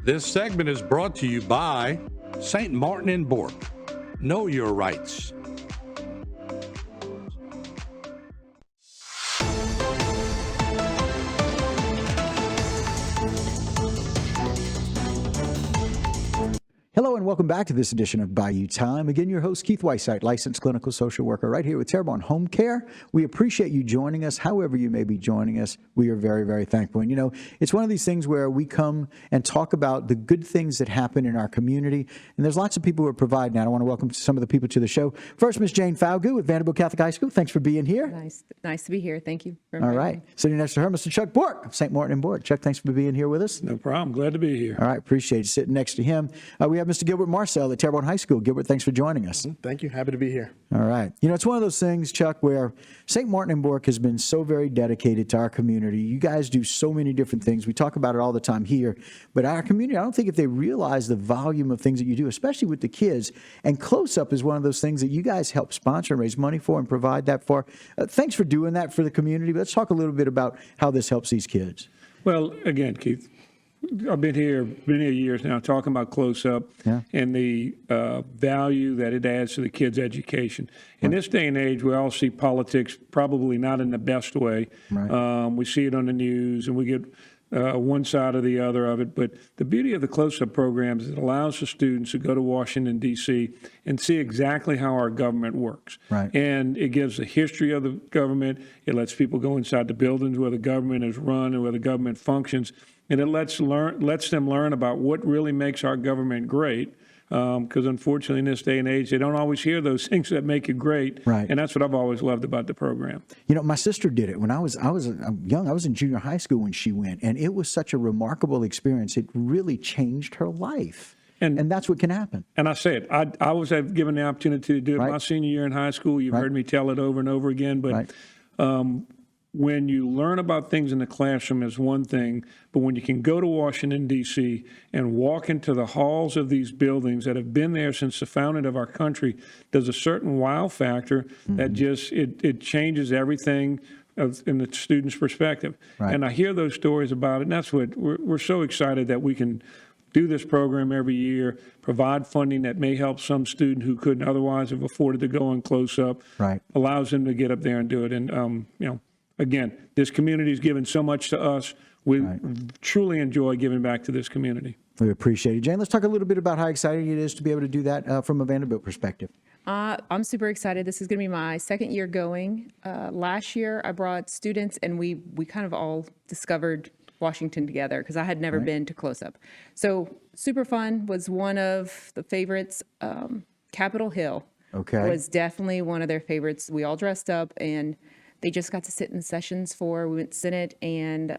This segment is brought to you by St. Martin and Bourque. Know your rights. Hello and welcome back to this edition of Bayou Time. Again, your host, Keith Whiteside, licensed clinical social worker right here with Terrebonne Home Care. We appreciate you joining us, however you may be joining us. We are very, very thankful. And, you know, it's one of these things where we come and talk about the good things that happen in our community. And there's lots of people who are providing that. I want to welcome some of the people to the show. First, Ms. Jane Falgout with Vanderbilt Catholic High School. Thanks for being here. Nice to be here. Thank you. All right. Sitting next to her, Mr. Chuck Bourque of St. Martin and Bourque. Chuck, thanks for being here with us. No problem. Glad to be here. All right. Appreciate it. Sitting next to him, we have Mr. Gilbert Marcel at Terrebonne High School. Gilbert, thanks for joining us. Thank you. Happy to be here. All right. You know, it's one of those things, Chuck, where St. Martin and Bourque has been so very dedicated to our community. You guys do so many different things. We talk about it all the time here. But our community, I don't think if they realize the volume of things that you do, especially with the kids, and Close Up is one of those things that you guys help sponsor and raise money for and provide that for. Thanks for doing that for the community. Let's talk a little bit about how this helps these kids. Well, again, Keith, I've been here many years now talking about Close Up and the value that it adds to the kids' education. In this day and age, we all see politics probably not in the best way. Right. We see it on the news, and we get one side or the other of it. But the beauty of the Close Up program is it allows the students to go to Washington, D.C. and see exactly how our government works. Right. And it gives a history of the government. It lets people go inside the buildings where the government is run and where the government functions. And it lets them learn about what really makes our government great. Because unfortunately, in this day and age, they don't always hear those things that make it great. Right. And that's what I've always loved about the program. You know, my sister did it when I was young. I was in junior high school when she went, and it was such a remarkable experience. It really changed her life. And that's what can happen. And I said, I was given the opportunity to do it my senior year in high school. You've heard me tell it over and over again. But when you learn about things in the classroom is one thing, but when you can go to Washington, D.C. and walk into the halls of these buildings that have been there since the founding of our country, there's a certain wow factor that just, it changes everything in the student's perspective. Right. And I hear those stories about it, and that's what we're so excited that we can do this program every year, provide funding that may help some student who couldn't otherwise have afforded to go on Close Up, allows them to get up there and do it. And, again, this community has given so much to us. We truly enjoy giving back to this community. We appreciate it. Jane, let's talk a little bit about how exciting it is to be able to do that from a Vanderbilt perspective. I'm super excited. This is going to be my second year going. Last year, I brought students, and we kind of all discovered Washington together because I had never been to Close Up. So super fun. Was one of the favorites. Capitol Hill was definitely one of their favorites. We all dressed up, and they just got to sit in sessions we went to Senate and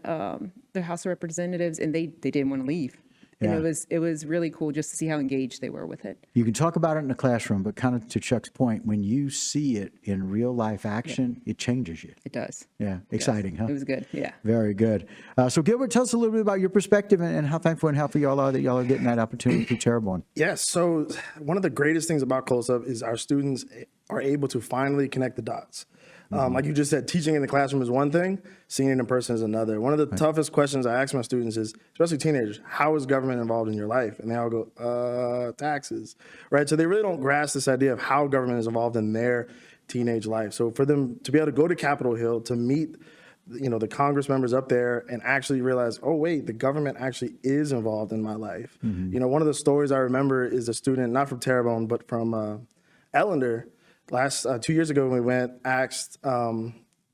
the House of Representatives, and they didn't want to leave. And it was really cool just to see how engaged they were with it. You can talk about it in the classroom, but kind of to Chuck's point, when you see it in real life action, it changes you. It does. Yeah, exciting, huh? It was good, yeah. Very good. So Gilbert, tell us a little bit about your perspective and how thankful and happy y'all are that y'all are getting that opportunity through Terrebonne. Yes, so one of the greatest things about Close Up is our students are able to finally connect the dots. Like you just said, teaching in the classroom is one thing, seeing it in person is another. One of the toughest questions I ask my students is, especially teenagers, how is government involved in your life? And they all go, taxes, right? So they really don't grasp this idea of how government is involved in their teenage life. So for them to be able to go to Capitol Hill, to meet the Congress members up there and actually realize, oh, wait, the government actually is involved in my life. One of the stories I remember is a student, not from Terrebonne, but from Ellender. Last 2 years ago, when we went, asked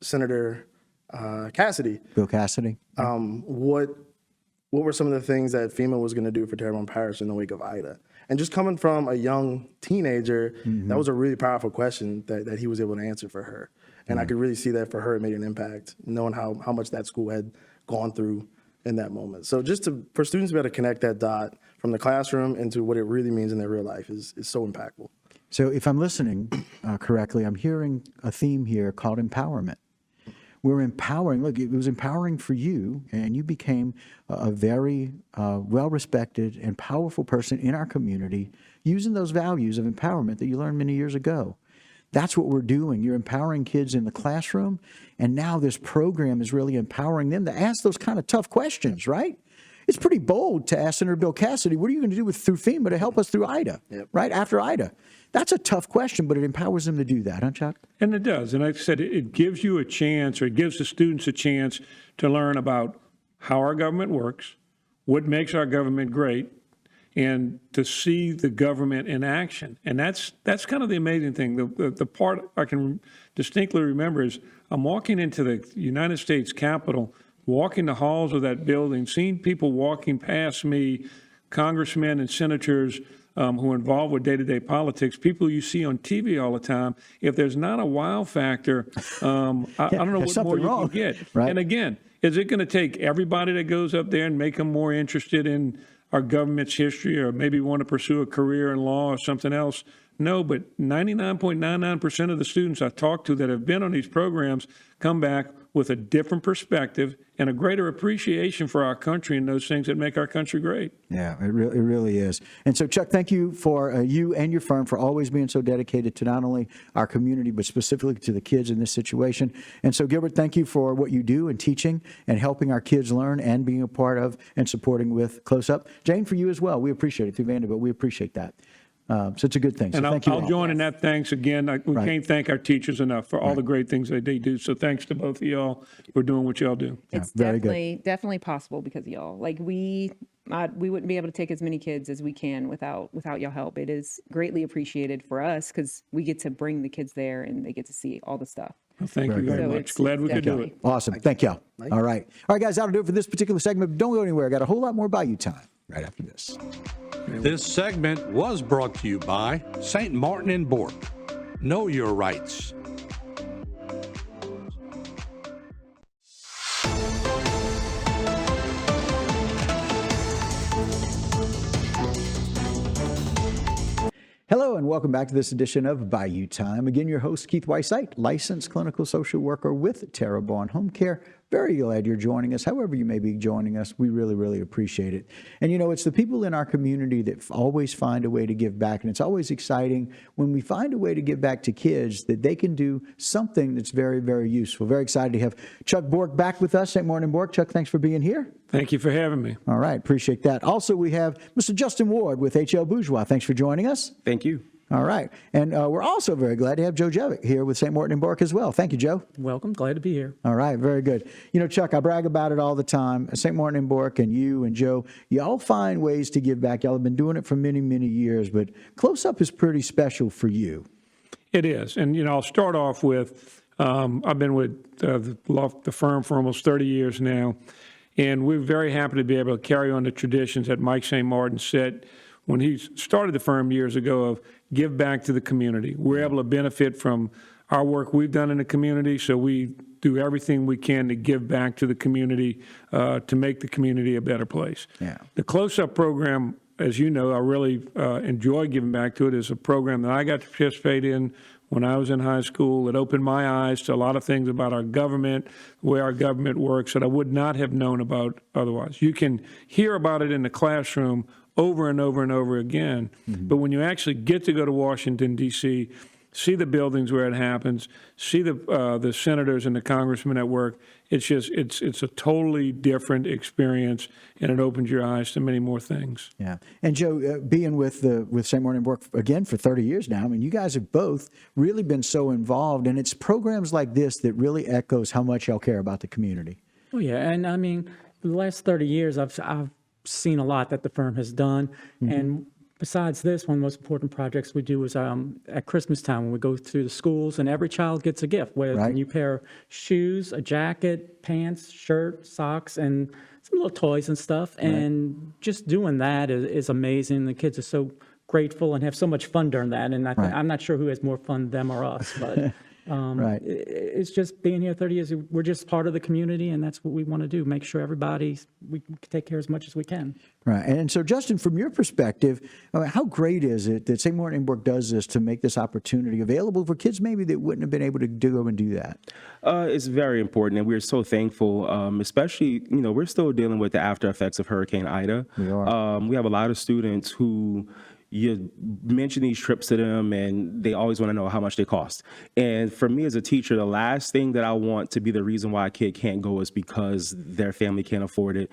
Senator Cassidy, Bill Cassidy, what were some of the things that FEMA was going to do for Terrebonne Parish in the wake of Ida? And just coming from a young teenager, that was a really powerful question that he was able to answer for her. And I could really see that for her, it made an impact, knowing how much that school had gone through in that moment. So just for students to be able to connect that dot from the classroom into what it really means in their real life is so impactful. So if I'm listening correctly, I'm hearing a theme here called empowerment. We're empowering. Look, it was empowering for you, and you became a very well-respected and powerful person in our community using those values of empowerment that you learned many years ago. That's what we're doing. You're empowering kids in the classroom, and now this program is really empowering them to ask those kind of tough questions, right? it's pretty bold to ask Senator Bill Cassidy, what are you going to do through FEMA to help us through Ida, right after Ida? That's a tough question, but it empowers them to do that, huh, Chuck? And it does. And like I said, it gives you a chance, or it gives the students a chance to learn about how our government works, what makes our government great, and to see the government in action. And that's kind of the amazing thing. The part I can distinctly remember is I'm walking into the United States Capitol, walking the halls of that building, seeing people walking past me, congressmen and senators who are involved with day-to-day politics, people you see on TV all the time. If there's not a wow factor, I don't know what more you can get. Right. And again, is it going to take everybody that goes up there and make them more interested in our government's history, or maybe want to pursue a career in law or something else? No, but 99.99% of the students I talk to that have been on these programs come back with a different perspective and a greater appreciation for our country and those things that make our country great. Yeah, it really is. And so, Chuck, thank you for you and your firm for always being so dedicated to not only our community, but specifically to the kids in this situation. And so, Gilbert, thank you for what you do in teaching and helping our kids learn and being a part of and supporting with Close Up. Jane, for you as well. We appreciate it. Through Vanderbilt, we appreciate that. So it's a good thing. So And thank you I'll all. join in that thanks again. We can't thank our teachers enough for all the great things that they do. So thanks to both of y'all for doing what y'all do. It's very good. definitely possible because of y'all. Like we wouldn't be able to take as many kids as we can without y'all help. It is greatly appreciated for us because we get to bring the kids there and they get to see all the stuff. Well, thank you very So much. it's Glad we could do definitely- it. Awesome. Thank y'all. All right. All right, guys, that'll do it for this particular segment. Don't go anywhere. I got a whole lot more Bayou time right after this. This segment was brought to you by St. Martin and Bourque. Know your rights. Hello and welcome back to this edition of Bayou Time. Again, your host, Keith Whiteside, licensed clinical social worker with Terrebonne Home Care. Very glad you're joining us. However you may be joining us, we really appreciate it. And you know, it's the people in our community that always find a way to give back. And it's always exciting when we find a way to give back to kids that they can do something that's very useful. Very excited to have Chuck Bourque back with us. St. Martin Bourque. Chuck, thanks for being here. Thank you for having me. All right, appreciate that. Also, we have Mr. Justin Ward with HL Bourgeois. Thanks for joining us. Thank you. All right. And we're also very glad to have Joe Jevick here with St. Martin and Bourque as well. Thank you, Joe. Welcome. Glad to be here. All right. Very good. You know, Chuck, I brag about it all the time. St. Martin and Bourque and you and Joe, y'all find ways to give back. Y'all have been doing it for many years, but Close Up is pretty special for you. It is. And, you know, I'll start off with, I've been with the firm for almost 30 years now, and we're very happy to be able to carry on the traditions that Mike St. Martin set when he started the firm years ago of give back to the community. We're able to benefit from our work we've done in the community, so we do everything we can to give back to the community to make the community a better place. Yeah. The Close Up program, as you know, I really enjoy giving back to it. It's a program that I got to participate in when I was in high school. It opened my eyes to a lot of things about our government, the way our government works, that I would not have known about otherwise. You can hear about it in the classroom over and over again, but when you actually get to go to Washington, D.C., see the buildings where it happens, see the senators and the congressmen at work, it's a totally different experience, and it opens your eyes to many more things. Yeah. And Joe, being with St. Martin and Bourque again for 30 years now, I mean, you guys have both really been so involved, and it's programs like this that really echoes how much y'all care about the community. Oh, yeah. And I mean, the last 30 years, I've seen a lot that the firm has done. And besides this, one of the most important projects we do is at Christmas time when we go through the schools and every child gets a gift, whether it's a new pair of shoes, a jacket, pants, shirt, socks, and some little toys and stuff. And just doing that is amazing. The kids are so grateful and have so much fun during that. And I'm not sure who has more fun, them or us, but it's just being here 30 years. We're just part of the community, and that's what we want to do, make sure we can take care as much as we can. Right. And so, Justin, from your perspective, how great is it that St. Martin and Bourque does this to make this opportunity available for kids maybe that wouldn't have been able to go and do that? It's very important, and we're so thankful, especially, you know, we're still dealing with the after effects of Hurricane Ida. We are. We have a lot of students who, you mention these trips to them, and they always want to know how much they cost. And for me as a teacher, the last thing that I want to be the reason why a kid can't go is because their family can't afford it.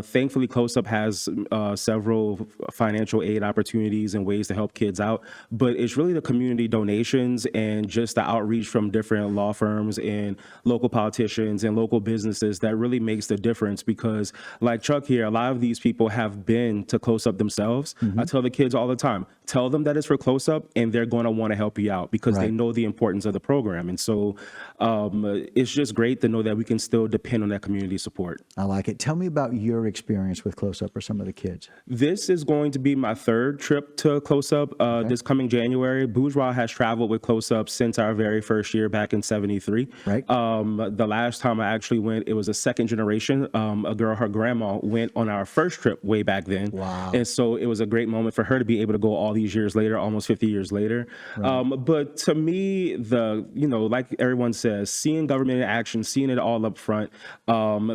Thankfully, Close Up has several financial aid opportunities and ways to help kids out, but it's really the community donations and just the outreach from different law firms and local politicians and local businesses that really makes the difference. Because like Chuck here, a lot of these people have been to Close Up themselves. I tell the kids all the time, tell them that it's for Close Up, and they're going to want to help you out because they know the importance of the program. And so it's just great to know that we can still depend on that community support. I like it. Tell me about your experience with Close Up or some of the kids. This is going to be my third trip to Close Up this coming January. Bourgeois has traveled with Close Up since our very first year back in '73. Right. The last time I actually went, it was a second generation. A girl, her grandma, went on our first trip way back then. Wow. And so it was a great moment for her to be able to go all these years later, almost 50 years later. But to me, like everyone says, seeing government in action, seeing it all up front,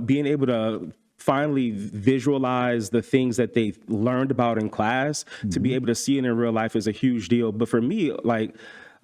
being able to finally visualize the things that they learned about in class, to be able to see it in real life is a huge deal. But for me, like,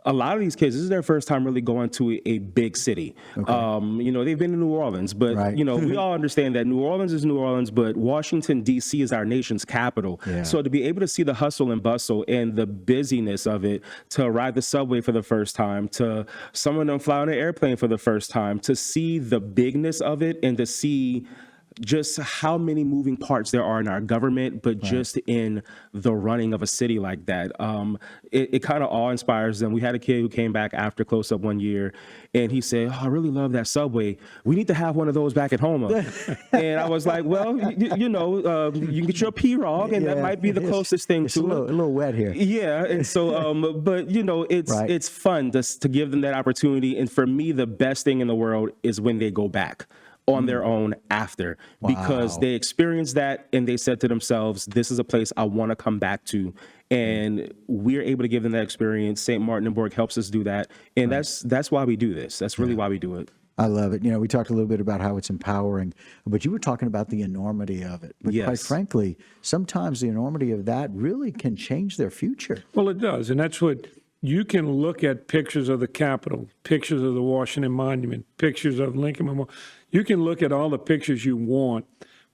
a lot of these kids, this is their first time really going to a big city. They've been to New Orleans, but, we all understand that New Orleans is New Orleans, but Washington, D.C. is our nation's capital. Yeah. So to be able to see the hustle and bustle and the busyness of it, to ride the subway for the first time, to some of them fly on an airplane for the first time, to see the bigness of it and to see just how many moving parts there are in our government, but just in the running of a city like that. It kind of awe-inspires them. We had a kid who came back after Close Up one year, and he said, I really love that subway. We need to have one of those back at Houma. And I was like, well, you can get your pirogue, and that might be the closest thing to it. A little wet here. Yeah, and so, but, it's fun to give them that opportunity. And for me, the best thing in the world is when they go back on their own after, because they experienced that and they said to themselves, this is a place I want to come back to. And we're able to give them that experience. St. Martin and Bourque helps us do that. And that's why we do this. That's really why we do it. I love it. We talked a little bit about how it's empowering, but you were talking about the enormity of it. But quite frankly, sometimes the enormity of that really can change their future. Well, it does. And that's what you can look at: pictures of the Capitol, pictures of the Washington Monument, pictures of Lincoln Memorial. You can look at all the pictures you want,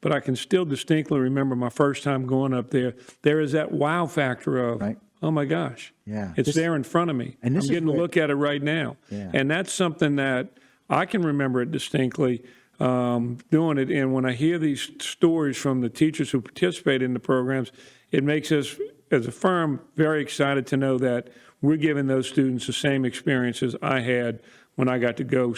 but I can still distinctly remember my first time going up there. There is that wow factor of, oh my gosh, it's there in front of me. And I'm getting to look at it right now. Yeah. And that's something that I can remember it distinctly doing it. And when I hear these stories from the teachers who participate in the programs, it makes us, as a firm, very excited to know that we're giving those students the same experiences I had when I got to go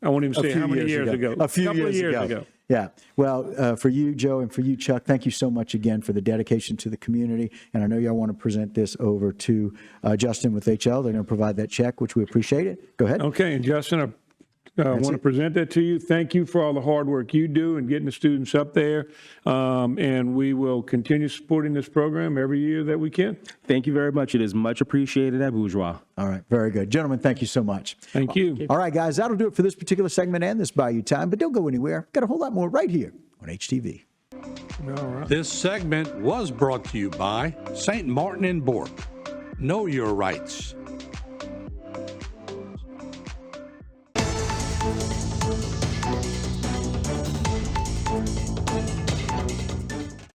I won't even say how many years ago. A few years ago. Yeah. Well, for you, Joe, and for you, Chuck, thank you so much again for the dedication to the community. And I know y'all want to present this over to Justin with HL. They're going to provide that check, which we appreciate it. Go ahead. Okay. And Justin, I want to present that to you. Thank you for all the hard work you do in getting the students up there. And we will continue supporting this program every year that we can. Thank you very much. It is much appreciated at Bourgeois. All right. Very good. Gentlemen, thank you so much. Thank you. All right, guys, that'll do it for this particular segment and this Bayou Time. But don't go anywhere. Got a whole lot more right here on HTV. All right. This segment was brought to you by St. Martin and Bourque. Know your rights.